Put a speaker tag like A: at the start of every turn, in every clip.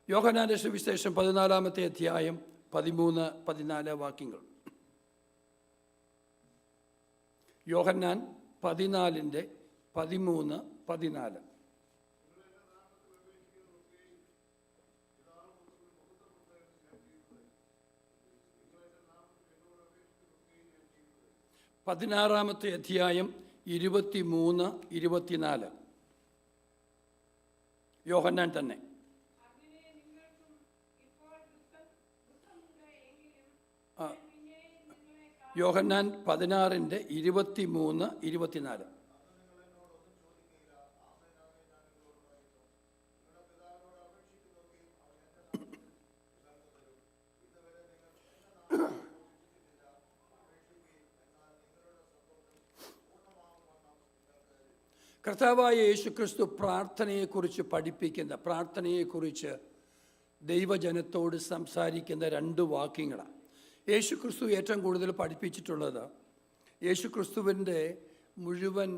A: യോഹന്നാന്റെ സുവിശേഷം 14-ാമത്തെ അധ്യായം 13-14 വാക്യങ്ങൾ. യോഹന്നാൻ 14:13-14. പതിനാറാമത്തെ അധ്യായം 23-24. യോഹന്നാൻ തന്നെ. യോഹന്നാൻ 16:23-24. കർത്താവായ യേശുക്രിസ്തു പ്രാർത്ഥനയെക്കുറിച്ച് പഠിപ്പിക്കുന്ന, പ്രാർത്ഥനയെക്കുറിച്ച് ദൈവജനത്തോട് സംസാരിക്കുന്ന 2 വാക്യങ്ങളാണ്. യേശുക്രിസ്തു ഏറ്റവും കൂടുതൽ പഠിപ്പിച്ചിട്ടുള്ളത്, യേശുക്രിസ്തുവിൻ്റെ മുഴുവൻ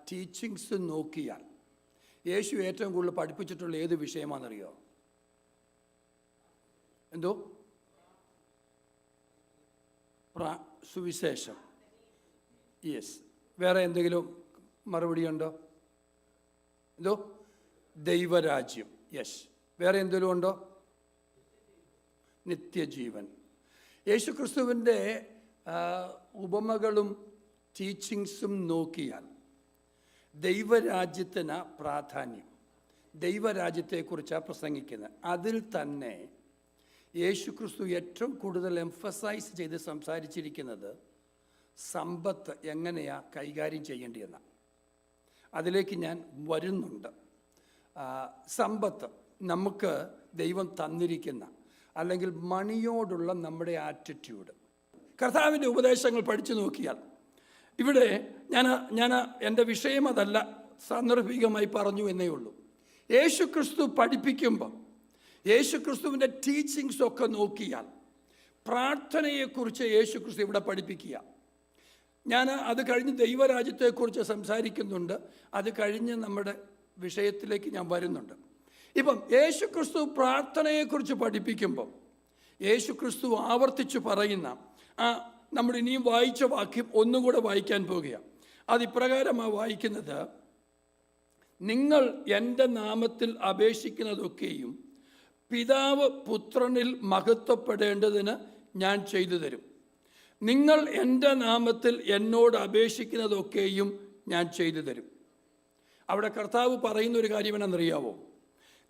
A: ടീച്ചിങ്സ് നോക്കിയാൽ യേശു ഏറ്റവും കൂടുതൽ പഠിപ്പിച്ചിട്ടുള്ള ഏത് വിഷയമാണെന്നറിയോ? എന്തോ? സുവിശേഷം. യെസ്. വേറെ എന്തെങ്കിലും മറുപടി ഉണ്ടോ? എന്തോ? ദൈവരാജ്യം. യെസ്. വേറെ എന്തെങ്കിലും ഉണ്ടോ? നിത്യജീവൻ. യേശുക്രിസ്തുവിൻ്റെ ഉപമകളും ടീച്ചിങ്സും നോക്കിയാൽ ദൈവരാജ്യത്തിന് പ്രാധാന്യം, ദൈവരാജ്യത്തെക്കുറിച്ചാണ് പ്രസംഗിക്കുന്നത്. അതിൽ തന്നെ യേശുക്രിസ്തു ഏറ്റവും കൂടുതൽ എംഫസൈസ് ചെയ്ത് സംസാരിച്ചിരിക്കുന്നത് സമ്പത്ത് എങ്ങനെയാണ് കൈകാര്യം ചെയ്യേണ്ടതെന്നാണ്. അതിലേക്ക് ഞാൻ വരുന്നുണ്ട്. സമ്പത്ത് നമുക്ക് ദൈവം തന്നിരിക്കുന്ന, അല്ലെങ്കിൽ മണിയോടുള്ള നമ്മുടെ ആറ്റിറ്റ്യൂഡ്, കർത്താവിൻ്റെ ഉപദേശങ്ങൾ പഠിച്ചു നോക്കിയാൽ, ഇവിടെ ഞാൻ എൻ്റെ വിഷയം അതല്ല, സാന്ദർഭികമായി പറഞ്ഞു എന്നേ ഉള്ളൂ. യേശുക്രിസ്തു പഠിപ്പിക്കുമ്പം, യേശുക്രിസ്തുവിൻ്റെ ടീച്ചിങ്സ് ഒക്കെ നോക്കിയാൽ പ്രാർത്ഥനയെക്കുറിച്ച് യേശുക്രിസ്തു ഇവിടെ പഠിപ്പിക്കുക. ഞാൻ അത് കഴിഞ്ഞ് ദൈവരാജ്യത്തെക്കുറിച്ച് സംസാരിക്കുന്നുണ്ട്. അത് കഴിഞ്ഞ് നമ്മുടെ വിഷയത്തിലേക്ക് ഞാൻ വരുന്നുണ്ട്. ഇപ്പം യേശുക്രിസ്തു പ്രാർത്ഥനയെക്കുറിച്ച് പഠിപ്പിക്കുമ്പം യേശുക്രിസ്തു ആവർത്തിച്ച് പറയുന്ന നമ്മൾ ഇനിയും വായിച്ച വാക്യം ഒന്നും കൂടെ വായിക്കാൻ പോകുകയാണ്. അതിപ്രകാരമാണ് വായിക്കുന്നത്: നിങ്ങൾ എൻ്റെ നാമത്തിൽ അപേക്ഷിക്കുന്നതൊക്കെയും പിതാവ് പുത്രനിൽ മഹത്വപ്പെടേണ്ടതിന് ഞാൻ ചെയ്തു തരും. നിങ്ങൾ എൻ്റെ നാമത്തിൽ എന്നോട് അപേക്ഷിക്കുന്നതൊക്കെയും ഞാൻ ചെയ്തു തരും. അവിടെ കർത്താവ് പറയുന്ന ഒരു കാര്യം എന്നറിയാവോ?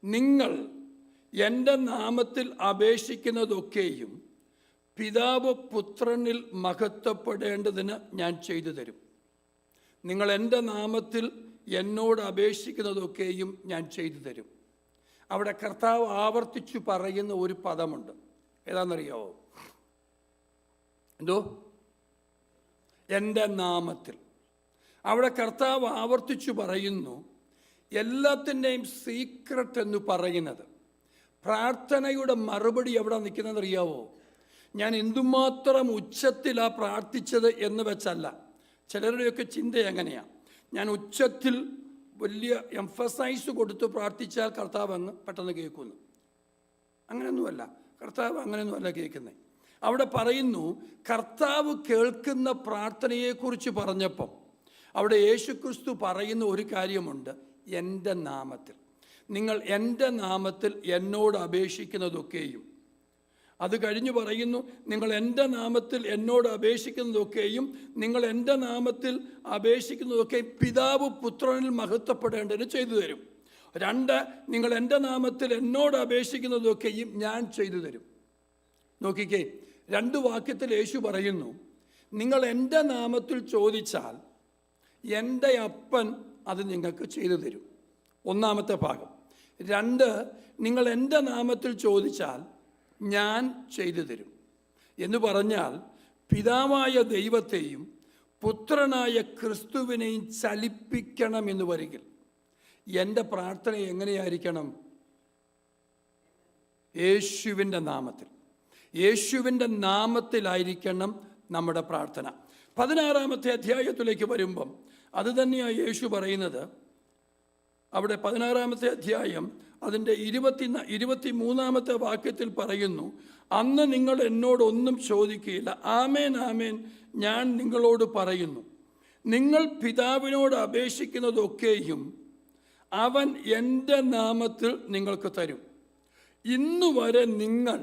A: നിങ്ങൾ എൻ്റെ നാമത്തിൽ അപേക്ഷിക്കുന്നതൊക്കെയും പിതാവ് പുത്രനിൽ മഹത്വപ്പെടേണ്ടതിന് ഞാൻ ചെയ്തു തരും. നിങ്ങൾ എൻ്റെ നാമത്തിൽ എന്നോട് അപേക്ഷിക്കുന്നതൊക്കെയും ഞാൻ ചെയ്തു തരും. അവിടെ കർത്താവ് ആവർത്തിച്ചു പറയുന്ന ഒരു പദമുണ്ട്. ഏതാണെന്നറിയാവോ? എന്തോ? എൻ്റെ നാമത്തിൽ. അവിടെ കർത്താവ് ആവർത്തിച്ചു പറയുന്നു, എല്ലാത്തിൻ്റെയും സീക്രട്ട് എന്ന് പറയുന്നത്, പ്രാർത്ഥനയുടെ മറുപടി എവിടെ നിൽക്കുന്നതെന്നറിയാവോ? ഞാൻ എന്തുമാത്രം ഉച്ചത്തിലാണ് പ്രാർത്ഥിച്ചത് എന്ന് വെച്ചല്ല. ചിലരുടെയൊക്കെ ചിന്ത എങ്ങനെയാണ്? ഞാൻ ഉച്ചത്തിൽ വലിയ എംഫസൈസ് കൊടുത്ത് പ്രാർത്ഥിച്ചാൽ കർത്താവ് അങ്ങ് പെട്ടെന്ന് കേൾക്കുന്നു. അങ്ങനെയൊന്നുമല്ല. കർത്താവ് അങ്ങനെയൊന്നുമല്ല കേൾക്കുന്നത്. അവിടെ പറയുന്നു, കർത്താവ് കേൾക്കുന്ന പ്രാർത്ഥനയെക്കുറിച്ച് പറഞ്ഞപ്പം അവിടെ യേശുക്രിസ്തു പറയുന്ന ഒരു കാര്യമുണ്ട്: എൻ്റെ നാമത്തിൽ. നിങ്ങൾ എൻ്റെ നാമത്തിൽ എന്നോട് അപേക്ഷിക്കുന്നതൊക്കെയും. അത് കഴിഞ്ഞ് പറയുന്നു, നിങ്ങൾ എൻ്റെ നാമത്തിൽ എന്നോട് അപേക്ഷിക്കുന്നതൊക്കെയും, നിങ്ങൾ എൻ്റെ നാമത്തിൽ അപേക്ഷിക്കുന്നതൊക്കെയും പിതാവ് പുത്രനിൽ മഹത്വപ്പെടേണ്ടതിന് ചെയ്തു തരും. 2, നിങ്ങൾ എൻ്റെ നാമത്തിൽ എന്നോട് അപേക്ഷിക്കുന്നതൊക്കെയും ഞാൻ ചെയ്തു തരും. നോക്കിക്കേ, 2 വാക്യത്തിൽ യേശു പറയുന്നു, നിങ്ങൾ എൻ്റെ നാമത്തിൽ ചോദിച്ചാൽ എൻ്റെ അപ്പൻ അത് നിങ്ങൾക്ക് ചെയ്തു തരും. 1-ാമത്തെ ഭാഗം. 2, നിങ്ങൾ എൻ്റെ നാമത്തിൽ ചോദിച്ചാൽ ഞാൻ ചെയ്തു തരും എന്ന് പറഞ്ഞാൽ, പിതാവായ ദൈവത്തെയും പുത്രനായ ക്രിസ്തുവിനെയും ചലിപ്പിക്കണമെന്ന് വരികിൽ എൻ്റെ പ്രാർത്ഥന എങ്ങനെയായിരിക്കണം? യേശുവിൻ്റെ നാമത്തിൽ. യേശുവിൻ്റെ നാമത്തിലായിരിക്കണം നമ്മുടെ പ്രാർത്ഥന. 16-ാമത്തെ അധ്യായത്തിലേക്ക് വരുമ്പം അത് തന്നെയാണ് യേശു പറയുന്നത്. അവിടെ 16-ാമത്തെ അധ്യായം അതിൻ്റെ 23 വാക്യത്തിൽ പറയുന്നു, അന്ന് നിങ്ങൾ എന്നോടൊന്നും ചോദിക്കുകയില്ല. ആമേൻ ആമേൻ ഞാൻ നിങ്ങളോട് പറയുന്നു, നിങ്ങൾ പിതാവിനോട് അപേക്ഷിക്കുന്നതൊക്കെയും അവൻ എൻ്റെ നാമത്തിൽ നിങ്ങൾക്ക് തരും. ഇന്നുവരെ നിങ്ങൾ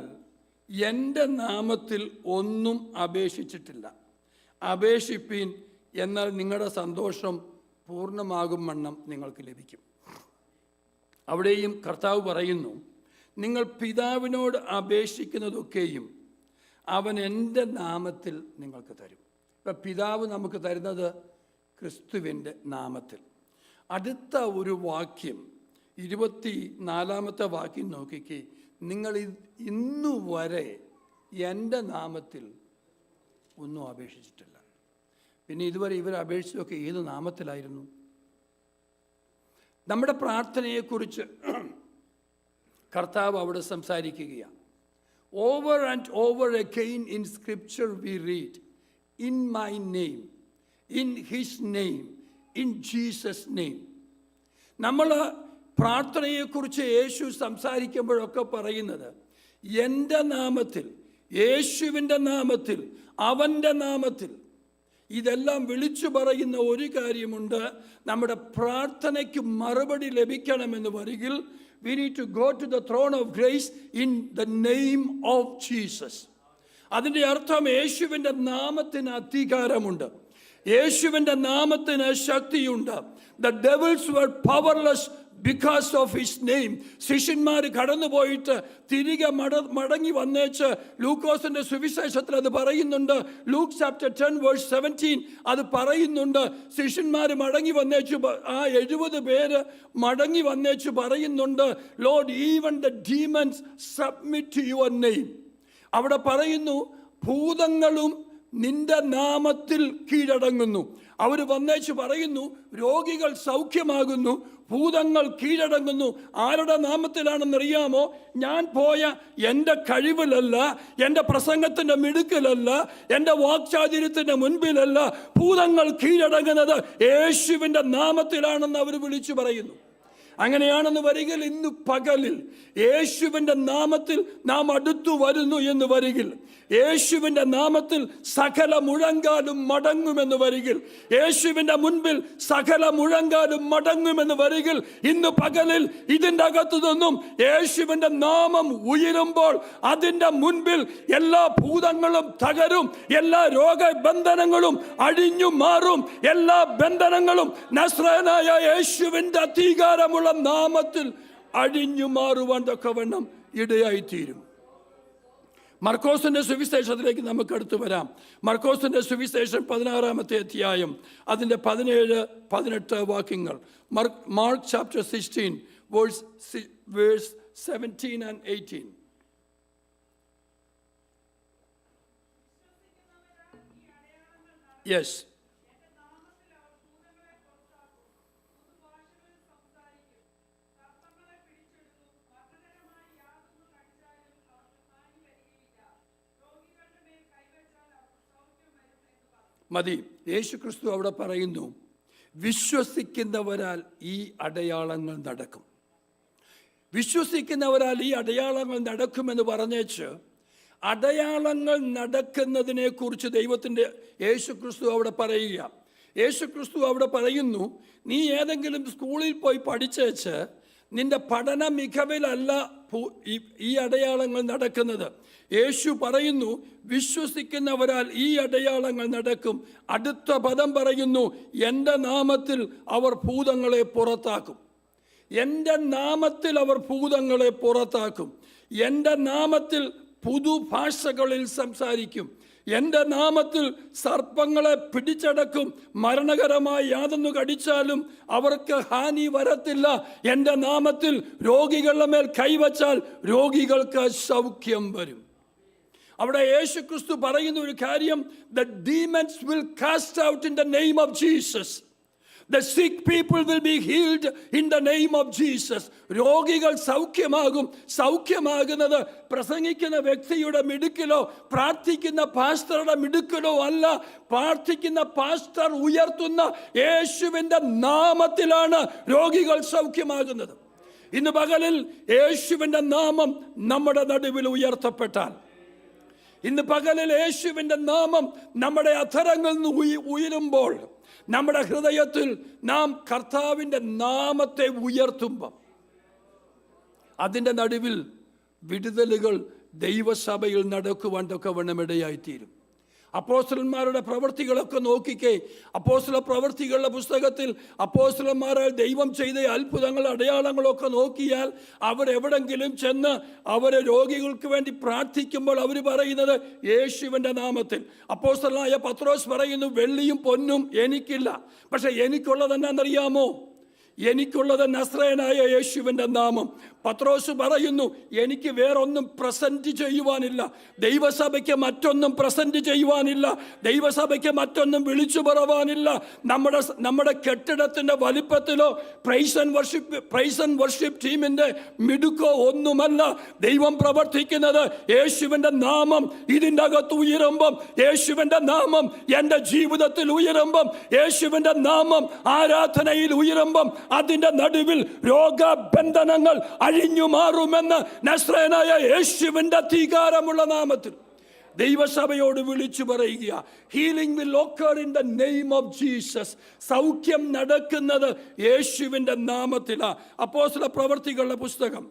A: എൻ്റെ നാമത്തിൽ ഒന്നും അപേക്ഷിച്ചിട്ടില്ല. അപേക്ഷിപ്പീൻ, എന്നാൽ നിങ്ങളുടെ സന്തോഷം പൂർണ്ണമാകും വണ്ണം നിങ്ങൾക്ക് ലഭിക്കും. അവിടെയും കർത്താവ് പറയുന്നു, നിങ്ങൾ പിതാവിനോട് അപേക്ഷിക്കുന്നതൊക്കെയും അവൻ എൻ്റെ നാമത്തിൽ നിങ്ങൾക്ക് തരും. ഇപ്പം പിതാവ് നമുക്ക് തരുന്നത് ക്രിസ്തുവിൻ്റെ നാമത്തിൽ. അടുത്ത ഒരു വാക്യം 24 വാക്യം നോക്കിക്കേ, നിങ്ങൾ ഇന്നുവരെ എൻ്റെ നാമത്തിൽ ഒന്നും അപേക്ഷിച്ചിട്ടില്ല. പിന്നെ ഇതുവരെ ഇവർ അപേക്ഷിച്ചതൊക്കെ ഏത് നാമത്തിലായിരുന്നു? നമ്മുടെ പ്രാർത്ഥനയെക്കുറിച്ച് കർത്താവ് അവിടെ സംസാരിക്കുകയാണ്. Over and over again in scripture V read, in my name, in his name, in Jesus name. നമ്മൾ പ്രാർത്ഥനയെക്കുറിച്ച് യേശു സംസാരിക്കുമ്പോഴൊക്കെ പറയുന്നത് എൻ്റെ നാമത്തിൽ, യേശുവിൻ്റെ നാമത്തിൽ, അവൻ്റെ നാമത്തിൽ. ഇതെല്ലാം വിളിച്ചു പറയുന്ന ഒരു കാര്യമുണ്ട്, നമ്മുടെ പ്രാർത്ഥനയ്ക്ക് മറുപടി ലഭിക്കണമെന്ന് വരികിൽ we need to go to the throne of grace in the name of Jesus. അതിൻ്റെ അർത്ഥം യേശുവിൻ്റെ നാമത്തിന് അധികാരമുണ്ട്, യേശുവിൻ്റെ നാമത്തിന് ശക്തിയുണ്ട്. The devils were powerless because of his name. ശിഷ്യന്മാർ കടന്നുപോയിട്ട് തിരികെ മടങ്ങി വന്നേച്ച് ലൂക്കോസിന്റെ സുവിശേഷത്തിൽ അത് പറയുന്നുണ്ട്. ലൂക്ക് ചാപ്റ്റർ 10 വേഴ്സ് 17 അത് പറയുന്നുണ്ട്. ശിഷ്യന്മാർ മടങ്ങി വന്നേച്ചു, ആ 70 പേര് മടങ്ങി വന്നേച്ചു പറയുന്നുണ്ട്, lord even the demons submit to your name. അവിടെ പറയുന്നു, ഭൂതങ്ങളും നിന്റെ നാമത്തിൽ കീഴടങ്ങുന്നു. അവർ വന്നേച്ച് പറയുന്നു, രോഗികൾ സൗഖ്യമാകുന്നു, ഭൂതങ്ങൾ കീഴടങ്ങുന്നു. ആരുടെ നാമത്തിലാണെന്നറിയാമോ? ഞാൻ പോയ എൻ്റെ കഴിവിലല്ല, എൻ്റെ പ്രസംഗത്തിൻ്റെ മിടുക്കിലല്ല, എൻ്റെ വാക്ചാതുര്യത്തിൻ്റെ മുൻപിലല്ല. ഭൂതങ്ങൾ കീഴടങ്ങുന്നത് യേശുവിൻ്റെ നാമത്തിലാണെന്ന് അവർ വിളിച്ചു പറയുന്നു. അങ്ങനെയാണെന്ന് വരികിൽ ഇന്ന് പകലിൽ യേശുവിൻ്റെ നാമത്തിൽ നാം അടുത്തു വരുന്നു എന്ന് വരികിൽ, യേശുവിൻ്റെ നാമത്തിൽ സകല മുഴങ്കാലും മടങ്ങുമെന്ന് വരികിൽ, യേശുവിൻ്റെ മുൻപിൽ സകല മുഴങ്കാലും മടങ്ങുമെന്ന് വരികിൽ, ഇന്ന് പകലിൽ ഇതിൻ്റെ അകത്തു നിന്നും യേശുവിൻ്റെ നാമം ഉയരുമ്പോൾ അതിൻ്റെ മുൻപിൽ എല്ലാ ഭൂതങ്ങളും തകരും, എല്ലാ രോഗബന്ധനങ്ങളും അഴിഞ്ഞു മാറും, എല്ലാ ബന്ധനങ്ങളും നസ്രയനായ യേശുവിൻ്റെ അധികാരമുള്ള നാമത്തിൽ അഴിഞ്ഞു മാറുവാൻ തക്കവണ്ണം ഇടയായിത്തീരും. മർക്കോസിന്റെ സുവിശേഷത്തിലേക്ക് നമുക്ക് അടുത്ത് വരാം. മർക്കോസിന്റെ സുവിശേഷം 16-ാമത്തെ അധ്യായം അതിൻ്റെ 17-18 വാക്യങ്ങൾ. Mark chapter 16 verse 17 and 18. Yes. മതി. യേശു ക്രിസ്തു അവിടെ പറയുന്നു, വിശ്വസിക്കുന്നവരാൽ ഈ അടയാളങ്ങൾ നടക്കും. വിശ്വസിക്കുന്നവരാൽ ഈ അടയാളങ്ങൾ നടക്കുമെന്ന് പറഞ്ഞേച്ച്, അടയാളങ്ങൾ നടക്കുന്നതിനെ കുറിച്ച് ദൈവത്തിൻ്റെ യേശു ക്രിസ്തു അവിടെ പറയുക. യേശു ക്രിസ്തു അവിടെ പറയുന്നു, നീ ഏതെങ്കിലും സ്കൂളിൽ പോയി പഠിച്ചേച്ച് നിന്റെ പഠന മികവിലല്ല ഈ അടയാളങ്ങൾ നടക്കുന്നത്. യേശു പറയുന്നു, വിശ്വസിക്കുന്നവരാൽ ഈ അടയാളങ്ങൾ നടക്കും. അടുത്ത പദം പറയുന്നു, എൻ്റെ നാമത്തിൽ അവർ ഭൂതങ്ങളെ പുറത്താക്കും. എൻ്റെ നാമത്തിൽ അവർ ഭൂതങ്ങളെ പുറത്താക്കും. എൻ്റെ നാമത്തിൽ പുതുഭാഷകളിൽ സംസാരിക്കും. എൻ്റെ നാമത്തിൽ സർപ്പങ്ങളെ പിടിച്ചടക്കും. മരണകരമായി യാതൊന്നു കടിച്ചാലും അവർക്ക് ഹാനി വരത്തില്ല. എൻ്റെ നാമത്തിൽ രോഗികളുടെ മേൽ കൈവച്ചാൽ രോഗികൾക്ക് സൗഖ്യം വരും. അവിടെ യേശു ക്രിസ്തു പറയുന്ന ഒരു കാര്യം, the demons will cast out in the name of Jesus. The sick people will be healed in the name of Jesus. രോഗികൾ സൗഖ്യമാകും. സൗഖ്യമാകുന്നത് പ്രസംഗിക്കുന്ന വ്യക്തിയുടെ മിടുക്കിലോ പ്രാർത്ഥിക്കുന്ന പാസ്റ്ററുടെ മിടുക്കിലോ അല്ല. പ്രാർത്ഥിക്കുന്ന പാസ്റ്റർ ഉയർത്തുന്ന യേശുവിൻ്റെ നാമത്തിലാണ് രോഗികൾ സൗഖ്യമാകുന്നത്. ഇന്ന് പകലിൽ യേശുവിൻ്റെ നാമം നമ്മുടെ നടുവിൽ ഉയർത്തപ്പെട്ടാൽ, ഇന്ന് പകലിൽ യേശുവിൻ്റെ നാമം നമ്മുടെ അധരങ്ങളിൽ നിന്ന് ഉയരുമ്പോൾ, നമ്മുടെ ഹൃദയത്തിൽ നാം കർത്താവിൻ്റെ നാമത്തെ ഉയർത്തുമ്പം അതിൻ്റെ നടുവിൽ വിടുതലുകൾ ദൈവസഭയിൽ നടക്കുവാൻ തക്കവണ്ണമിടയായിത്തീരും. അപ്പോസ്തലന്മാരുടെ പ്രവൃത്തികളൊക്കെ നോക്കിക്കേ. അപ്പോസ്തല പ്രവൃത്തികളുടെ പുസ്തകത്തിൽ അപ്പോസ്തലന്മാരാൽ ദൈവം ചെയ്ത അത്ഭുതങ്ങൾ, അടയാളങ്ങളൊക്കെ നോക്കിയാൽ അവരെവിടെങ്കിലും ചെന്ന് അവരെ രോഗികൾക്ക് വേണ്ടി പ്രാർത്ഥിക്കുമ്പോൾ അവർ പറയുന്നത് യേശുവിൻ്റെ നാമത്തിൽ. അപ്പോസ്തലനായ പത്രോസ് പറയുന്നു, വെള്ളിയും പൊന്നും എനിക്കില്ല, പക്ഷെ എനിക്കുള്ളത് എന്നാണെന്നറിയാമോ? എനിക്കുള്ളത് നസ്രയനായ യേശുവിൻ്റെ നാമം. പത്രോസ് പറയുന്നു, എനിക്ക് വേറൊന്നും പ്രസന്റ് ചെയ്യുവാനില്ല, ദൈവസഭയ്ക്ക് മറ്റൊന്നും പ്രസന്റ് ചെയ്യുവാനില്ല, ദൈവസഭയ്ക്ക് മറ്റൊന്നും വിളിച്ചു പറവാനില്ല. നമ്മുടെ കെട്ടിടത്തിൻ്റെ വലിപ്പത്തിലോ പ്രൈസ് ആൻഡ് വർഷിപ്പ് ടീമിൻ്റെ മിടുക്കോ ഒന്നുമല്ല ദൈവം പ്രവർത്തിക്കുന്നത്. യേശുവിൻ്റെ നാമം ഇതിൻ്റെ അകത്ത് ഉയരുമ്പം, യേശുവിൻ്റെ നാമം എൻ്റെ ജീവിതത്തിൽ ഉയരുമ്പം, യേശുവിൻ്റെ നാമം ആരാധനയിൽ ഉയരുമ്പം അതിൻ്റെ നടുവിൽ രോഗബന്ധനങ്ങൾ അഴിഞ്ഞു മാറുമെന്ന് നസ്രയനായ യേശുവിൻ്റെ അധികാരമുള്ള നാമത്തിൽ ദൈവസഭയോട് വിളിച്ചു പറയുക. Healing will occur in the name of Jesus. സൗഖ്യം നടക്കുന്നത് യേശുവിൻ്റെ നാമത്തിലാണ്. അപ്പോസ്തല പ്രവൃത്തികളുടെ പുസ്തകം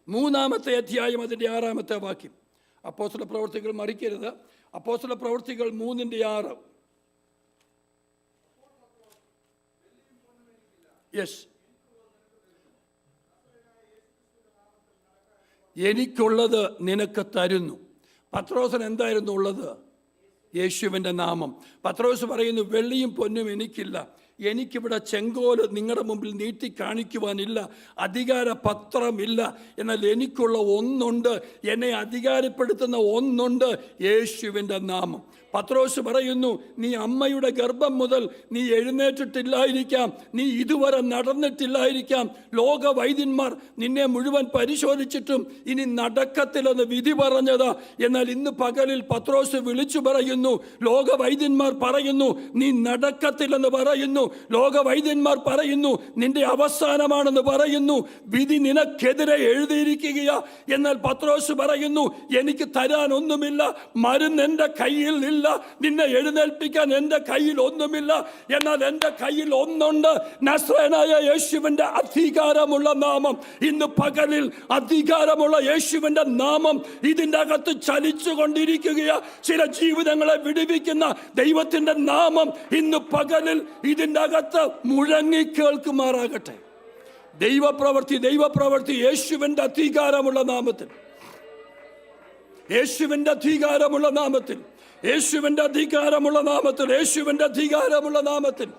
A: 3-ാമത്തെ അധ്യായം അതിൻ്റെ 6-ാമത്തെ വാക്യം. അപ്പോസ്തല പ്രവൃത്തികൾ മറിക്കരുത്. അപ്പോസ്തല പ്രവൃത്തികൾ 3:6. യെസ്, എനിക്കുള്ളത് നിനക്ക് തരുന്നു. പത്രോസിന് എന്തായിരുന്നു ഉള്ളത്? യേശുവിൻ്റെ നാമം. പത്രോസ് പറയുന്നു, വെള്ളിയും പൊന്നും എനിക്കില്ല, എനിക്കിവിടെ ചെങ്കോല് നിങ്ങളുടെ മുമ്പിൽ നീട്ടി കാണിക്കുവാനില്ല, അധികാര പത്രമില്ല, എന്നാൽ എനിക്കുള്ള ഒന്നുണ്ട്, എന്നെ അധികാരപ്പെടുത്തുന്ന ഒന്നുണ്ട്, യേശുവിൻ്റെ നാമം. പത്രോസ് പറയുന്നു, നീ അമ്മയുടെ ഗർഭം മുതൽ നീ എഴുന്നേറ്റിട്ടില്ലായിരിക്കാം, നീ ഇതുവരെ നടന്നിട്ടില്ലായിരിക്കാം, ലോക വൈദ്യന്മാർ നിന്നെ മുഴുവൻ പരിശോധിച്ചിട്ടും ഇനി നടക്കത്തില്ലെന്ന് വിധി പറഞ്ഞതാ. എന്നാൽ ഇന്ന് പകലിൽ പത്രോസ് വിളിച്ചു പറയുന്നു, ലോക വൈദ്യന്മാർ പറയുന്നു നീ നടക്കത്തില്ലെന്ന് പറയുന്നു, ലോക വൈദ്യന്മാർ പറയുന്നു നിന്റെ അവസാനമാണെന്ന് പറയുന്നു, വിധി നിനക്കെതിരെ എഴുതിയിരിക്കുകയാ. എന്നാൽ പത്രോസ് പറയുന്നു, എനിക്ക് തരാൻ ഒന്നുമില്ല, മരുന്ന് എൻ്റെ കയ്യിൽ ഇല്ല, നിന്നെ എഴുന്നേൽപ്പിക്കാൻ എൻ്റെ കയ്യിൽ ഒന്നുമില്ല, എന്നാൽ എൻ്റെ കയ്യിൽ ഒന്നുണ്ട്, നസ്രയനായ യേശുവിൻ്റെ അധികാരമുള്ള നാമം. ഇന്ന് പകലിൽ അധികാരമുള്ള യേശുവിൻ്റെ നാമം ഇതിൻ്റെ അകത്ത് ചലിച്ചു കൊണ്ടിരിക്കുകയാ. ചില ജീവിതങ്ങളെ വിടുവിക്കുന്ന ദൈവത്തിൻ്റെ നാമം ഇന്ന് പകലിൽ ഇതിൻ്റെ അകത്ത് മുഴങ്ങി കേൾക്കുമാറാകട്ടെ. ദൈവപ്രവൃത്തി യേശുവിൻ്റെ അധികാരമുള്ള നാമത്തിൽ, യേശുവിൻ്റെ അധികാരമുള്ള നാമത്തിൽ, യേശുവിൻ്റെ അധികാരമുള്ള നാമത്തിൽ, യേശുവിൻ്റെ അധികാരമുള്ള നാമത്തിൽ.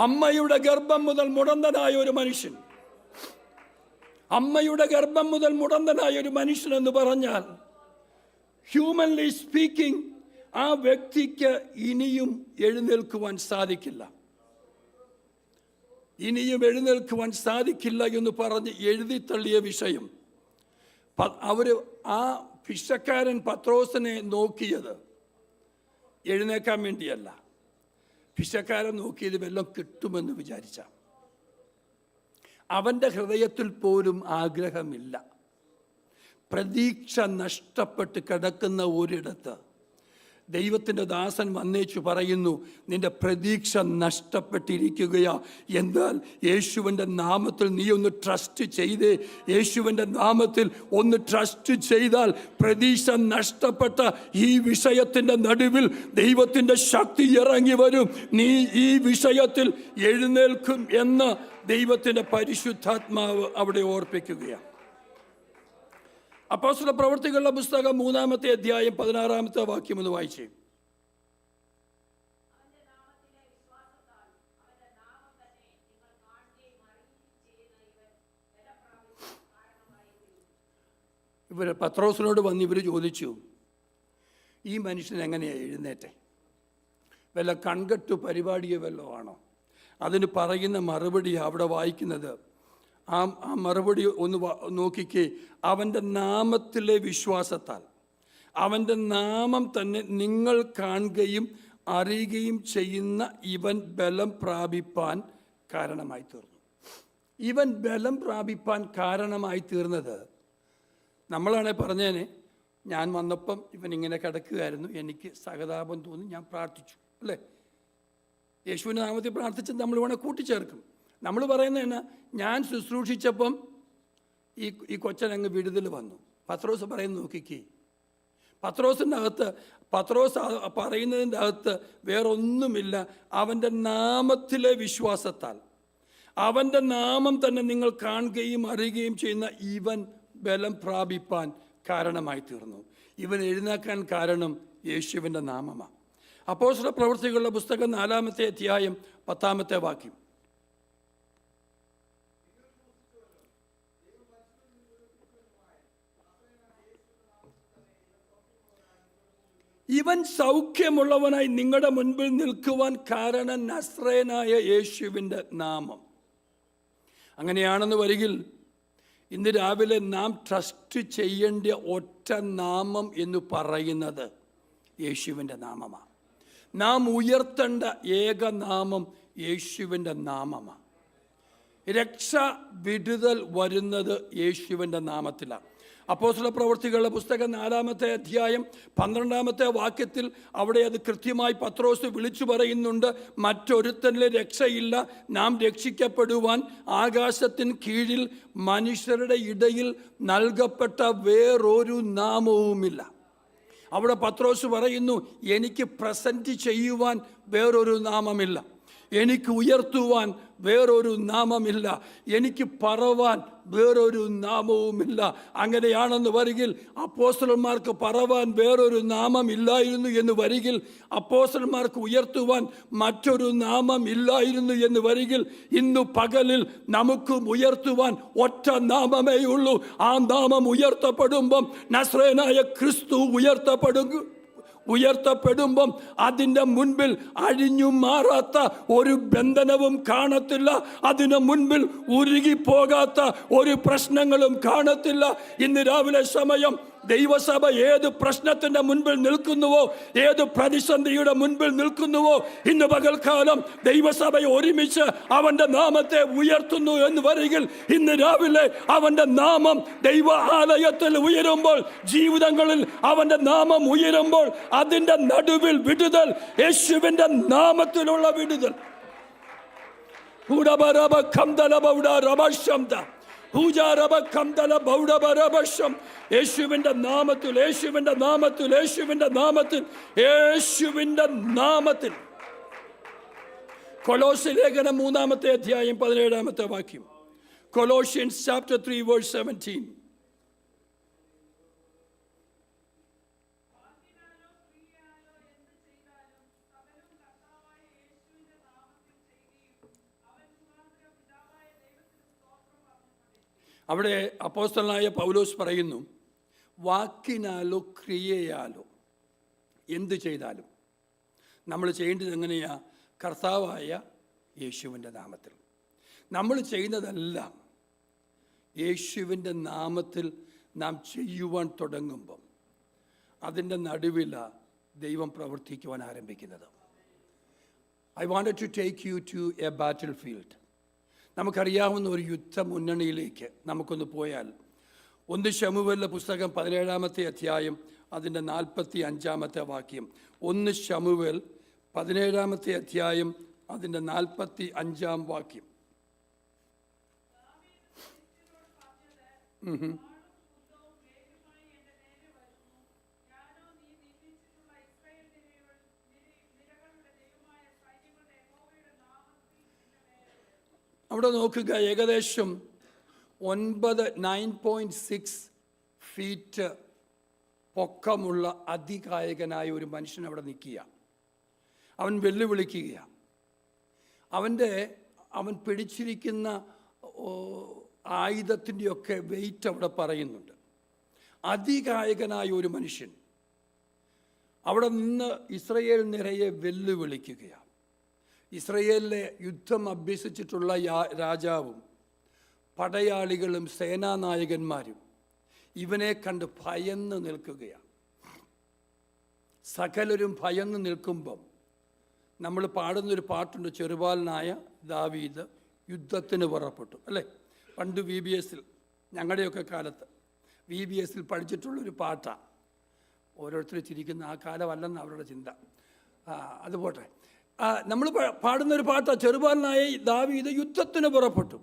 A: അമ്മയുടെ ഗർഭം മുതൽ മുടന്തനായ ഒരു മനുഷ്യൻ, അമ്മയുടെ ഗർഭം മുതൽ മുടന്തനായ ഒരു മനുഷ്യൻ എന്ന് പറഞ്ഞാൽ, ഹ്യൂമൻലി സ്പീക്കിംഗ്, ആ വ്യക്തിക്ക് ഇനിയും എഴുന്നേൽക്കുവാൻ സാധിക്കില്ല, ഇനിയും എഴുന്നേൽക്കുവാൻ സാധിക്കില്ല എന്ന് പറഞ്ഞ് എഴുതിത്തള്ളിയ വിഷയം. ആ ഭിക്ഷക്കാരൻ പത്രോസിനെ നോക്കിയത് എഴുന്നേക്കാൻ വേണ്ടിയല്ല, ഭിക്ഷക്കാരൻ നോക്കിയത് വല്ലതും കിട്ടുമെന്ന് വിചാരിച്ച. അവൻ്റെ ഹൃദയത്തിൽ പോലും ആഗ്രഹമില്ല. പ്രതീക്ഷ നഷ്ടപ്പെട്ട് കിടക്കുന്ന ഒരിടത്ത് ദൈവത്തിൻ്റെ ദാസൻ വന്നേച്ചു പറയുന്നു, നിന്റെ പ്രതീക്ഷ നഷ്ടപ്പെട്ടിരിക്കുകയാ. എന്നാൽ യേശുവിൻ്റെ നാമത്തിൽ നീ ഒന്ന് ട്രസ്റ്റ് ചെയ്തേ, യേശുവിൻ്റെ നാമത്തിൽ ഒന്ന് ട്രസ്റ്റ് ചെയ്താൽ പ്രതീക്ഷ നഷ്ടപ്പെട്ട ഈ വിഷയത്തിൻ്റെ നടുവിൽ ദൈവത്തിൻ്റെ ശക്തി ഇറങ്ങി വരും. നീ ഈ വിഷയത്തിൽ എഴുന്നേൽക്കും എന്ന് ദൈവത്തിൻ്റെ പരിശുദ്ധാത്മാവ് അവിടെ ഓർപ്പിക്കുകയാണ്. അപ്പോസ്തല പ്രവൃത്തികളുടെ പുസ്തകം 3-ാമത്തെ അധ്യായം 16-ാമത്തെ വാക്യം ഒന്ന് വായിച്ചേ. ഇവർ പത്രോസിനോട് വന്ന് ഇവർ ചോദിച്ചു, ഈ മനുഷ്യൻ എങ്ങനെയാണ് എഴുന്നേറ്റെ? വല്ല കൺകെട്ടു പരിപാടിയോ വല്ലോ ആണോ? അതിന് പറയുന്ന മറുപടി അവിടെ വായിക്കുന്നത്, ആ മറുപടി ഒന്ന് നോക്കിക്കേ. അവൻ്റെ നാമത്തിലെ വിശ്വാസത്താൽ, അവൻ്റെ നാമം തന്നെ നിങ്ങൾ കാണുകയും അറിയുകയും ചെയ്യുന്ന ഇവൻ ബലം പ്രാപിപ്പാൻ കാരണമായി തീർന്നു. ഇവൻ ബലം പ്രാപിപ്പാൻ കാരണമായി തീർന്നത്, നമ്മളാണെ പറഞ്ഞേനെ, ഞാൻ വന്നപ്പം ഇവൻ ഇങ്ങനെ കിടക്കുകയായിരുന്നു, എനിക്ക് സഹതാപം തോന്നി, ഞാൻ പ്രാർത്ഥിച്ചു, അല്ലേ? യേശുവിൻ്റെ നാമത്തിൽ പ്രാർത്ഥിച്ച് നമ്മൾ വേണേൽ കൂട്ടിച്ചേർക്കും. നമ്മൾ പറയുന്നത് എന്നാ, ഞാൻ ശുശ്രൂഷിച്ചപ്പം ഈ കൊച്ചനങ്ങ് വിടുതൽ വന്നു. പത്രോസ് പറയുന്നത് നോക്കിക്കേ, പത്രോസ് പറയുന്നതിൻ്റെ അകത്ത് വേറൊന്നുമില്ല. അവൻ്റെ നാമത്തിലെ വിശ്വാസത്താൽ, അവൻ്റെ നാമം തന്നെ നിങ്ങൾ കാണുകയും അറിയുകയും ചെയ്യുന്ന ഇവൻ ബലം പ്രാപിപ്പാൻ കാരണമായി തീർന്നു. ഇവൻ എഴുന്നേക്കാൻ കാരണം യേശുവിൻ്റെ നാമമാണ്. അപ്പോസ്തല പ്രവൃത്തികളുടെ പുസ്തകം 4-ാമത്തെ അധ്യായം 10-ാമത്തെ വാക്യം. ഇവൻ സൗഖ്യമുള്ളവനായി നിങ്ങളുടെ മുൻപിൽ നിൽക്കുവാൻ കാരണം നസ്രയനായ യേശുവിൻ്റെ നാമം. അങ്ങനെയാണെന്ന് വരികിൽ ഇന്ന് രാവിലെ നാം ട്രസ്റ്റ് ചെയ്യേണ്ട ഒറ്റ നാമം എന്ന് പറയുന്നത് യേശുവിൻ്റെ നാമമാണ്. നാം ഉയർത്തേണ്ട ഏക നാമം യേശുവിൻ്റെ നാമമാണ്. രക്ഷ, വിടുതൽ വരുന്നത് യേശുവിൻ്റെ നാമത്തിലാണ്. അപ്പോസ്തല പ്രവൃത്തികളുടെ പുസ്തകം 4-ാമത്തെ അധ്യായം 12-ാമത്തെ വാക്യത്തിൽ അവിടെ അത് കൃത്യമായി പത്രോസ് വിളിച്ചു പറയുന്നുണ്ട്. മറ്റൊരുത്തനിലെ രക്ഷയില്ല, നാം രക്ഷിക്കപ്പെടുവാൻ ആകാശത്തിന് കീഴിൽ മനുഷ്യരുടെ ഇടയിൽ നൽകപ്പെട്ട വേറൊരു നാമവുമില്ല. അവിടെ പത്രോസ് പറയുന്നു, എനിക്ക് പ്രസന്റ് ചെയ്യുവാൻ വേറൊരു നാമമില്ല, എനിക്ക് ഉയർത്തുവാൻ വേറൊരു നാമമില്ല, എനിക്ക് പറവാൻ വേറൊരു നാമവുമില്ല. അങ്ങനെയാണെന്ന് വരികിൽ അപ്പോസ്തലന്മാർക്ക് പറവാൻ വേറൊരു നാമം ഇല്ലായിരുന്നു എന്ന് വരികിൽ, അപ്പോസ്തലന്മാർക്ക് ഉയർത്തുവാൻ മറ്റൊരു നാമം ഇല്ലായിരുന്നു എന്ന് വരികിൽ, ഇന്നു പകലിൽ നമുക്കും ഉയർത്തുവാൻ ഒറ്റ നാമമേ ഉള്ളൂ. ആ നാമം ഉയർത്തപ്പെടുമ്പം, നസ്രയനായ ക്രിസ്തു ഉയർത്തപ്പെടുമ്പം അതിൻ്റെ മുൻപിൽ അഴിഞ്ഞു മാറാത്ത ഒരു ബന്ധനവും കാണത്തില്ല. അതിന് മുൻപിൽ ഉരുകിപ്പോകാത്ത ഒരു പ്രശ്നങ്ങളും കാണത്തില്ല. ഇന്ന് രാവിലെ സമയം ദൈവസഭ ഏത് പ്രശ്നത്തിൻ്റെ മുൻപിൽ നിൽക്കുന്നുവോ, ഏത് പ്രതിസന്ധിയുടെ മുൻപിൽ നിൽക്കുന്നുവോ, ഇന്ന് പകൽക്കാലം ദൈവസഭ ഒരുമിച്ച് അവൻ്റെ നാമത്തെ ഉയർത്തുന്നു എന്ന് വരികിൽ, ഇന്ന് രാവിലെ അവൻ്റെ നാമം ദൈവ ആലയത്തിൽ ഉയരുമ്പോൾ, ജീവിതങ്ങളിൽ അവൻ്റെ നാമം ഉയരുമ്പോൾ, അതിൻ്റെ നടുവിൽ വിടുതൽ, യേശുവിൻ്റെ നാമത്തിലുള്ള വിടുതൽ. യേശുവിൻ്റെ നാമത്തിൽ, യേശുവിൻ്റെ നാമത്തിൽ, യേശുവിൻ്റെ നാമത്തിൽ, യേശുവിൻ്റെ നാമത്തിൽ. കൊലോസ്യ ലേഖനം 3-ാമത്തെ അധ്യായം 17-ാമത്തെ വാക്യം. Colossians chapter 3 verse 17. അവിടെ അപ്പോസ്തലനായ പൗലോസ് പറയുന്നു, വാക്കിനാലോ ക്രിയയാലോ എന്ത് ചെയ്താലും നമ്മൾ ചെയ്യേണ്ടത് എങ്ങനെയാ? കർത്താവായ യേശുവിൻ്റെ നാമത്തിൽ. നമ്മൾ ചെയ്യുന്നതെല്ലാം യേശുവിൻ്റെ നാമത്തിൽ നാം ചെയ്യുവാൻ തുടങ്ങുമ്പം അതിൻ്റെ നടുവിലാണ് ദൈവം പ്രവർത്തിക്കുവാൻ ആരംഭിക്കുന്നത്. I wanted to take you to a battlefield. നമുക്കറിയാവുന്ന ഒരു യുദ്ധ മുന്നണിയിലേക്ക് നമുക്കൊന്ന് പോയാൽ, 1 ശമൂവേലിന്റെ പുസ്തകം 17-ാമത്തെ അധ്യായം അതിൻ്റെ 45-ാമത്തെ വാക്യം. 1 ശമൂവേൽ 17-ാമത്തെ അധ്യായം അതിൻ്റെ 45-ാം വാക്യം. അവിടെ നോക്കുക, ഏകദേശം 9.6 ഫീറ്റ് പൊക്കമുള്ള അതികായകനായ ഒരു മനുഷ്യൻ അവിടെ നിൽക്കുക. അവൻ വെല്ലുവിളിക്കുകയാണ്. അവൻ പിടിച്ചിരിക്കുന്ന ആയുധത്തിൻ്റെയൊക്കെ വെയിറ്റ് അവിടെ പറയുന്നുണ്ട്. അതികായകനായ ഒരു മനുഷ്യൻ അവിടെ നിന്ന് ഇസ്രയേൽ നിരയെ വെല്ലുവിളിക്കുകയാണ്. ഇസ്രയേലിലെ യുദ്ധം അഭ്യസിച്ചിട്ടുള്ള രാജാവും പടയാളികളും സേനാനായകന്മാരും ഇവനെ കണ്ട് ഭയന്ന് നിൽക്കുകയാണ്. സകലരും ഭയന്ന് നിൽക്കുമ്പം നമ്മൾ പാടുന്നൊരു പാട്ടുണ്ട്, ചെറുബാലനായ ദാവീദ് യുദ്ധത്തിന് പുറപ്പെട്ടു. അല്ലേ? പണ്ട് VBS ഞങ്ങളുടെയൊക്കെ കാലത്ത് VBS പഠിച്ചിട്ടുള്ളൊരു പാട്ടാണ്. ഓരോരുത്തർ ചിരിക്കുന്ന ആ കാലമല്ലെന്ന് അവരുടെ ചിന്ത. അതുപോട്ടെ, നമ്മൾ പാടുന്നൊരു പാട്ടാണ്. ചെറുബാലനായ ദാവീദ് യുദ്ധത്തിന് പുറപ്പെട്ടു.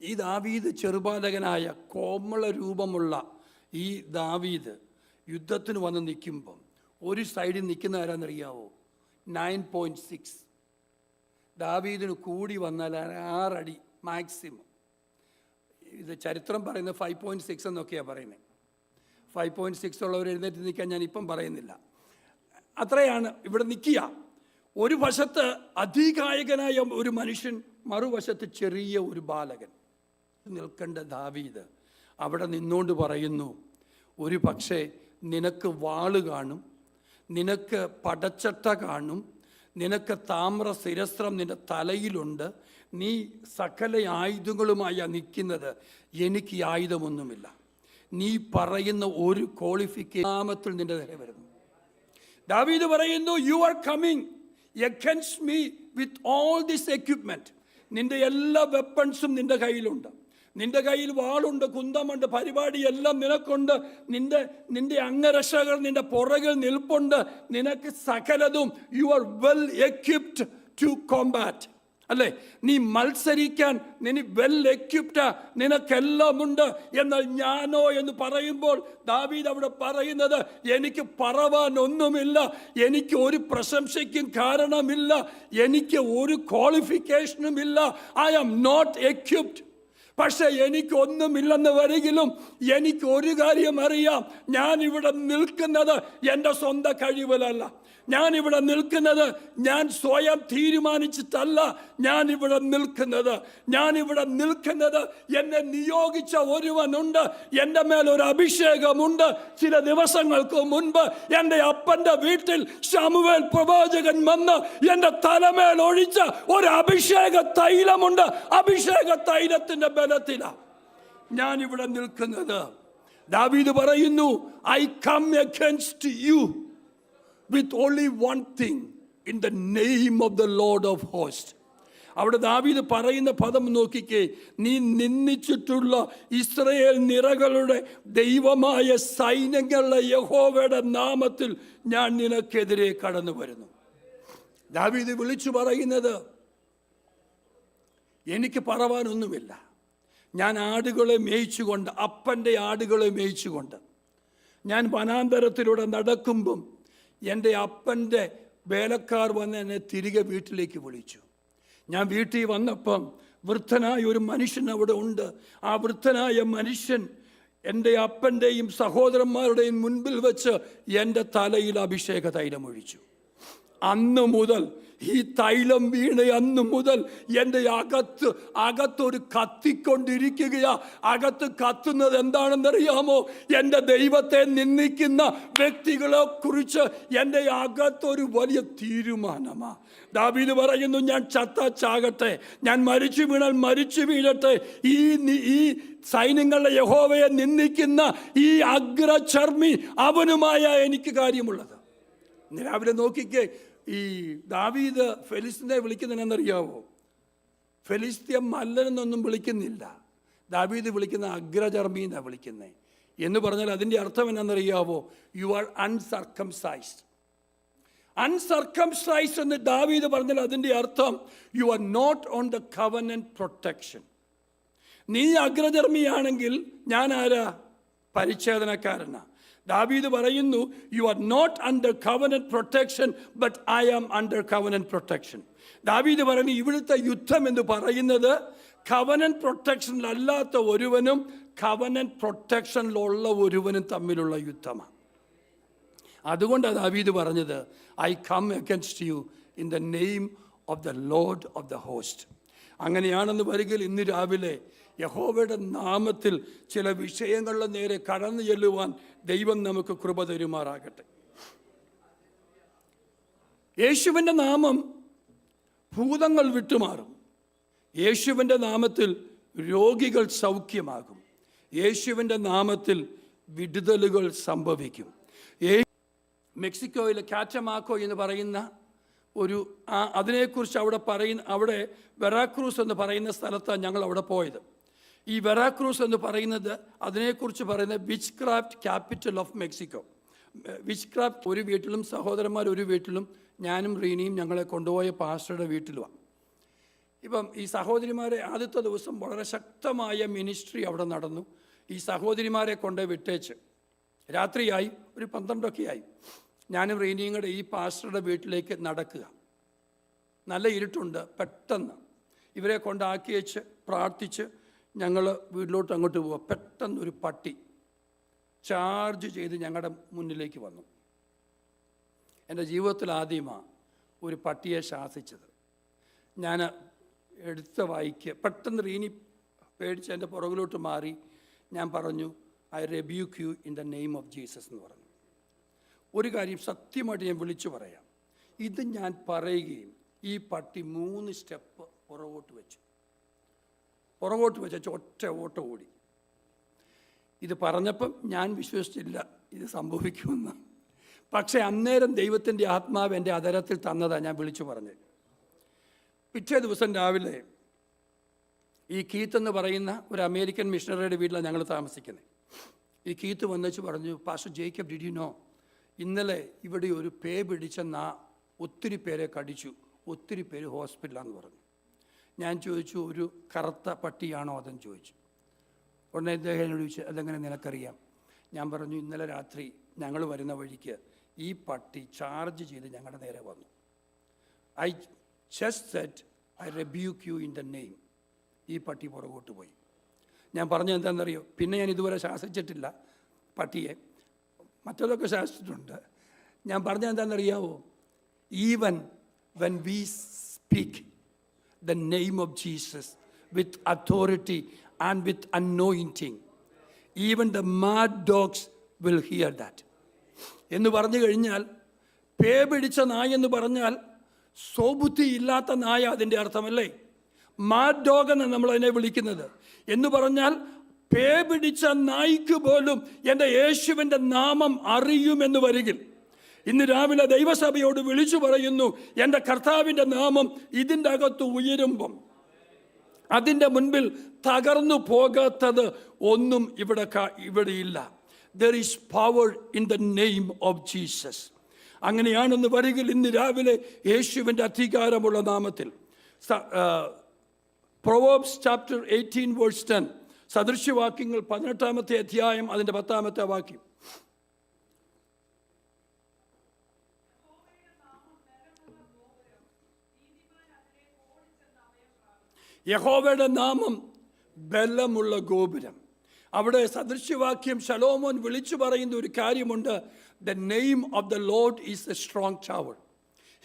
A: ഈ ദാവീദ് ചെറുബാലകനായ കോമള രൂപമുള്ള ഈ ദാവീദ് യുദ്ധത്തിന് വന്ന് നിൽക്കുമ്പം ഒരു സൈഡിൽ നിൽക്കുന്ന ആരാന്നറിയാവോ? 9.6. ദാവീദിന് കൂടി വന്നാൽ 6 അടി മാക്സിമം. ഇത് ചരിത്രം പറയുന്നത് 5.6 എന്നൊക്കെയാണ് പറയുന്നത്. 5.6 ഉള്ളവർ എഴുന്നേറ്റ് നിൽക്കാൻ ഞാൻ ഇപ്പം പറയുന്നില്ല. അത്രയാണ് ഇവിടെ നിൽക്കുക. ഒരു വശത്ത് അധികായകനായ ഒരു മനുഷ്യൻ, മറുവശത്ത് ചെറിയ ഒരു ബാലകൻ. നിൽക്കേണ്ട ദാവീദ് അവിടെ നിന്നുകൊണ്ട് പറയുന്നു, ഒരു പക്ഷേ നിനക്ക് വാള് കാണും, നിനക്ക് പടച്ചട്ട കാണും, നിനക്ക് താമ്ര ശിരസ്ത്രം നിന്റെ തലയിലുണ്ട്, നീ സകല ആയുധങ്ങളുമായി നിൽക്കുന്നത്. എനിക്ക് ഈ ആയുധമൊന്നുമില്ല. നീ പറയുന്ന ഒരു ക്വാളിഫിക്കേഷനാമത്തിൽ നിന്റെ നേരെ വരുന്നു. ദാവീദ് പറയുന്നു, you are coming against me with all this equipment. നിന്റെ എല്ലാ വെപ്പൺസും നിന്റെ കയ്യിലുണ്ട്. നിന്റെ കയ്യിൽ വാളുണ്ട്, കുന്തമുണ്ട്, പരിപാടിയെല്ലാം നിനക്കുണ്ട്. നിന്റെ അംഗരക്ഷകൾ നിന്റെ പുറകിൽ നിൽപ്പുണ്ട്. നിനക്ക് സകലതും, you are well equipped to combat. അല്ലേ? നീ മത്സരിക്കാൻ നീ വെൽ എക്വിപ്ഡ്, നിനക്കെല്ലാം ഉണ്ട്. എന്നാൽ ഞാനോ എന്ന് പറയുമ്പോൾ ദാവീദ് അവിടെ പറയുന്നത്, എനിക്ക് പറവാൻ ഒന്നുമില്ല, എനിക്ക് ഒരു പ്രശംസയ്ക്കും കാരണമില്ല, എനിക്ക് ഒരു ക്വാളിഫിക്കേഷനും ഇല്ല. I am not equipped. പക്ഷെ എനിക്കൊന്നുമില്ലെന്ന് വരികിലും എനിക്ക് ഒരു കാര്യം അറിയാം, ഞാനിവിടെ നിൽക്കുന്നത് എൻ്റെ സ്വന്തം കഴിവിലല്ല. ഞാനിവിടെ നിൽക്കുന്നത് ഞാൻ സ്വയം തീരുമാനിച്ചിട്ടല്ല. ഞാനിവിടെ നിൽക്കുന്നത് എന്നെ നിയോഗിച്ച ഒരുവനുണ്ട്. എൻ്റെ മേലൊരു അഭിഷേകമുണ്ട്. ചില ദിവസങ്ങൾക്ക് മുൻപ് എൻ്റെ അപ്പൻ്റെ വീട്ടിൽ ശമൂവേൽ പ്രവാചകൻ വന്ന് എൻ്റെ തലമേൽ ഒഴിച്ച ഒരു അഭിഷേക തൈലമുണ്ട്. അഭിഷേക തൈലത്തിൻ്റെ ബലത്തിലാണ് ഞാനിവിടെ നിൽക്കുന്നത്. ദാവീദ് പറയുന്നു, I come against you with only one thing, in the name of the Lord of hosts. അവിടെ ദാവീദ് പറയുന്ന പദം നോക്കിക്കേ, നീ നിന്ദിച്ചിട്ടുള്ള ഇസ്രായേൽ നിരകളുടെ ദൈവമായ സൈന്യങ്ങളുടെ യഹോവയുടെ നാമത്തിൽ ഞാൻ നിനക്കെതിരെ കടന്നു വരുന്നു. ദാവീദ് വിളിച്ചു പറയുന്നത്, എനിക്ക് പറവാനൊന്നുമില്ല. ഞാൻ ആടുകളെ മേയിച്ചുകൊണ്ട്, അപ്പൻ്റെ ആടുകളെ മേയിച്ചുകൊണ്ട് ഞാൻ വനാന്തരത്തിലൂടെ നടക്കുമ്പം എൻ്റെ അപ്പൻ്റെ വേലക്കാർ വന്ന് എന്നെ തിരികെ വീട്ടിലേക്ക് വിളിച്ചു. ഞാൻ വീട്ടിൽ വന്നപ്പം വൃദ്ധനായ ഒരു മനുഷ്യൻ അവിടെ ഉണ്ട്. ആ വൃദ്ധനായ മനുഷ്യൻ എൻ്റെ അപ്പൻ്റെയും സഹോദരന്മാരുടെയും മുൻപിൽ വെച്ച് എൻ്റെ തലയിൽ അഭിഷേക തൈലം ഒഴിച്ചു. അന്ന് മുതൽ, ഈ തൈലം വീണ അന്ന് മുതൽ എൻ്റെ അകത്തൊരു കത്തിക്കൊണ്ടിരിക്കുകയാ. അകത്ത് കത്തുന്നത് എന്താണെന്നറിയാമോ? എൻ്റെ ദൈവത്തെ നിന്ദിക്കുന്ന വ്യക്തികളെ കുറിച്ച് എൻ്റെ അകത്തൊരു വലിയ തീരുമാനമാണ്. ദാവീദ് പറയുന്നു, ഞാൻ ചാകട്ടെ, ഞാൻ മരിച്ചു വീണാൽ മരിച്ചു വീഴട്ടെ. ഈ സൈന്യങ്ങളുടെ യഹോവയെ നിന്ദിക്കുന്ന ഈ അഗ്രചർമ്മി അവനുമായ എനിക്ക് കാര്യമുള്ളത്. രാവിലെ നോക്കിക്കേ, ഈ ദാവീദ് ഫെലിസ്തീനെ വിളിക്കുന്നതിനെന്നറിയാവോ? ഫെലിസ്ത്യം മല്ലനെന്നൊന്നും വിളിക്കുന്നില്ല. ദാവീദ് വിളിക്കുന്ന അഗ്രചർമ്മി എന്നാണ് വിളിക്കുന്നത്. എന്ന് പറഞ്ഞാൽ അതിൻ്റെ അർത്ഥം എന്നാണെന്നറിയാവോ? You are uncircumcised. അൺസർക്കംസൈസ്ഡ് എന്ന് ദാവീദ് പറഞ്ഞാൽ അതിൻ്റെ അർത്ഥം you are not on the covenant protection. നീ അഗ്രചർമ്മിയാണെങ്കിൽ ഞാൻ ആരാ? പരിച്ഛേദനക്കാരനാ. ദാവീദ് പറയുന്നു, you are not under covenant protection, but I am under covenant protection. David പറയുന്നു, ഇവിടുത്തെ യുദ്ധം എന്ന് പറയുന്നത് കവനന്റ് പ്രൊട്ടക്ഷനിലല്ലാത്ത ഒരുവനും കവനന്റ് പ്രൊട്ടക്ഷനിലുള്ള ഒരുവനും തമ്മിലുള്ള യുദ്ധമാണ്. അതുകൊണ്ടാണ് ദാവീദ് പറഞ്ഞത്, I come against you in the name of the Lord of the host. അങ്ങനെയാണെന്ന് വരികിൽ ഇന്ന് രാവിലെ യഹോവയുടെ നാമത്തിൽ ചില വിഷയങ്ങളുടെ നേരെ കടന്നു ചെല്ലുവാൻ ദൈവം നമുക്ക് കൃപ തരുമാറാകട്ടെ. യേശുവിൻ്റെ നാമം ഭൂതങ്ങൾ വിട്ടുമാറും. യേശുവിൻ്റെ നാമത്തിൽ രോഗികൾ സൗഖ്യമാകും. യേശുവിൻ്റെ നാമത്തിൽ വിടുതലുകൾ സംഭവിക്കും. മെക്സിക്കോയിലെ കാറ്റമാക്കോ എന്ന് പറയുന്ന അതിനെക്കുറിച്ച് അവിടെ വെറാക്രൂസ് എന്ന് പറയുന്ന സ്ഥലത്താണ് ഞങ്ങൾ അവിടെ പോയത്. ഈ വെറാക്രൂസ് എന്ന് പറയുന്നത് അതിനെക്കുറിച്ച് പറയുന്നത് which craft capital of Mexico. Which craft ഒരു വീട്ടിലും സഹോദരന്മാർ ഒരു വീട്ടിലും ഞാനും റീനിയും ഞങ്ങളെ കൊണ്ടുപോയ പാസ്റ്ററുടെ വീട്ടിലുമാണ്. ഇപ്പം ഈ സഹോദരിമാരെ ആദ്യത്തെ ദിവസം വളരെ ശക്തമായ മിനിസ്ട്രി അവിടെ നടന്നു. ഈ സഹോദരിമാരെ കൊണ്ട് വിട്ടേച്ച് രാത്രിയായി, ഒരു 12 ആയി. ഞാനും റീനിയും കൂടെ ഈ പാസ്റ്ററുടെ വീട്ടിലേക്ക് നടക്കുക. നല്ല ഇരുട്ടുണ്ട്. പെട്ടെന്ന് ഇവരെ കൊണ്ടാക്കി വെച്ച് പ്രാർത്ഥിച്ച് ഞങ്ങൾ വീട്ടിലോട്ട് അങ്ങോട്ട് പോവുക. പെട്ടെന്നൊരു പട്ടി ചാർജ് ചെയ്ത് ഞങ്ങളുടെ മുന്നിലേക്ക് വന്നു. എൻ്റെ ജീവിതത്തിൽ ആദ്യമാണ് ഒരു പട്ടിയെ ശാസിച്ചത്. ഞാൻ എടുത്ത വായിക്ക് പെട്ടെന്ന് റീനി പേടിച്ച് എൻ്റെ പുറകിലോട്ട് മാറി. ഞാൻ പറഞ്ഞു, I rebuke you in the name of Jesus എന്ന് പറഞ്ഞു. ഒരു കാര്യം സത്യമായിട്ട് ഞാൻ വിളിച്ചു പറയാം, ഇത് ഞാൻ പറയുകയും ഈ പട്ടി 3 സ്റ്റെപ്പ് പുറകോട്ട് വെച്ച് ഒറ്റ ഓട്ടം ഓടി. ഇത് പറഞ്ഞപ്പം ഞാൻ വിശ്വസിച്ചില്ല ഇത് സംഭവിക്കുമെന്ന്. പക്ഷേ അന്നേരം ദൈവത്തിൻ്റെ ആത്മാവ് എൻ്റെ അധരത്തിൽ തന്നതാണ് ഞാൻ വിളിച്ചു പറഞ്ഞത്. പിറ്റേ ദിവസം രാവിലെ ഈ കീത്ത് എന്ന് പറയുന്ന ഒരു അമേരിക്കൻ മിഷണറിയുടെ വീട്ടിലാണ് ഞങ്ങൾ താമസിക്കുന്നത്. ഈ കീത്ത് വന്നിച്ച് പറഞ്ഞു, pastor Jacob, did you know, ഇന്നലെ ഇവിടെ ഒരു പേ പിടിച്ച ഒത്തിരി പേരെ കടിച്ചു, ഒത്തിരി പേര് ഹോസ്പിറ്റലാന്ന് പറഞ്ഞു. ഞാൻ ചോദിച്ചു, ഒരു കറുത്ത പട്ടിയാണോ അതെന്ന് ചോദിച്ചു. ഉടനെ അദ്ദേഹം എന്നോട് ചോദിച്ചു, അതെങ്ങനെ നിനക്കറിയാം? ഞാൻ പറഞ്ഞു, ഇന്നലെ രാത്രി ഞങ്ങൾ വരുന്ന വഴിക്ക് ഈ പട്ടി ചാർജ് ചെയ്ത് ഞങ്ങളുടെ നേരെ വന്നു. I just said I rebuke you in the name. ഈ പട്ടി പുറകോട്ട് പോയി. ഞാൻ പറഞ്ഞത് എന്താണെന്നറിയോ? പിന്നെ ഞാൻ ഇതുവരെ ശാസിച്ചിട്ടില്ല പട്ടിയെ, മറ്റതൊക്കെ ശാസിച്ചിട്ടുണ്ട്. ഞാൻ പറഞ്ഞത് എന്താണെന്നറിയാവോ? Even when we speak the name of Jesus with authority and with anointing, even the mad dogs will hear that. എന്ന് പറഞ്ഞു കഴിഞ്ഞാൽ, പേ പിടിച്ച നായ എന്ന് പറഞ്ഞാൽ സ്വബുദ്ധി ഇല്ലാത്ത നായ അതിൻ്റെ അർത്ഥമല്ലേ? മാഡ് ഡോഗ് എന്ന് നമ്മളതിനെ വിളിക്കുന്നത്. എന്ന് പറഞ്ഞാൽ പേ പിടിച്ച നായ്ക്ക് പോലും എൻ്റെ യേശുവിൻ്റെ നാമം അറിയുമെന്ന് വരികിൽ, ഇന്ന് രാവിലെ ദൈവസഭയോട് വിളിച്ചു പറയുന്നു, എൻ്റെ കർത്താവിൻ്റെ നാമം ഇതിൻ്റെ അകത്ത് ഉയരുമ്പം അതിൻ്റെ മുൻപിൽ തകർന്നു പോകാത്തത് ഒന്നും ഇവിടെയില്ല. There is power in the name of Jesus. അങ്ങനെയാണെന്ന് വരികിൽ ഇന്ന് രാവിലെ യേശുവിൻ്റെ അധികാരമുള്ള നാമത്തിൽ പ്രൊവേർബ്സ് ചാപ്റ്റർ 18 വേഴ്സ് 10, സദൃശ്യവാക്യങ്ങൾ 18-ാമത്തെ അധ്യായം അതിൻ്റെ 10-ാമത്തെ വാക്യം. യഹോവയുടെ നാമം ബലമുള്ള ഗോപുരം. അവിടെ സദൃശ്യവാക്യം ശലോമോൻ വിളിച്ചു പറയുന്ന ഒരു കാര്യമുണ്ട്. The name of the Lord is A strong tower.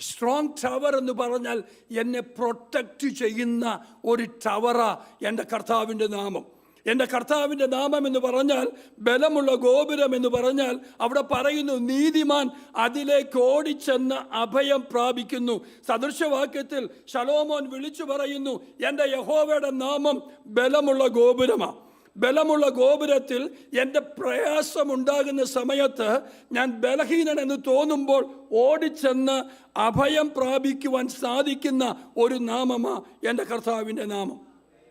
A: Strong tower എന്ന് പറഞ്ഞാൽ എന്നെ പ്രൊട്ടക്റ്റ് ചെയ്യുന്ന ഒരു ടവറാ എൻ്റെ കർത്താവിൻ്റെ നാമം. എൻ്റെ കർത്താവിൻ്റെ നാമം എന്ന് പറഞ്ഞാൽ ബലമുള്ള ഗോപുരം എന്ന് പറഞ്ഞാൽ അവിടെ പറയുന്നു, നീതിമാൻ അതിലേക്ക് ഓടിച്ചെന്ന് അഭയം പ്രാപിക്കുന്നു. സദൃശവാക്യത്തിൽ ശലോമോൻ വിളിച്ചു പറയുന്നു, എൻ്റെ യഹോവയുടെ നാമം ബലമുള്ള ഗോപുരമാണ്. ബലമുള്ള ഗോപുരത്തിൽ എൻ്റെ പ്രയാസമുണ്ടാകുന്ന സമയത്ത് ഞാൻ ബലഹീനൻ എന്ന് തോന്നുമ്പോൾ ഓടിച്ചെന്ന് അഭയം പ്രാപിക്കുവാൻ സാധിക്കുന്ന ഒരു നാമമാണ് എൻ്റെ കർത്താവിൻ്റെ നാമം.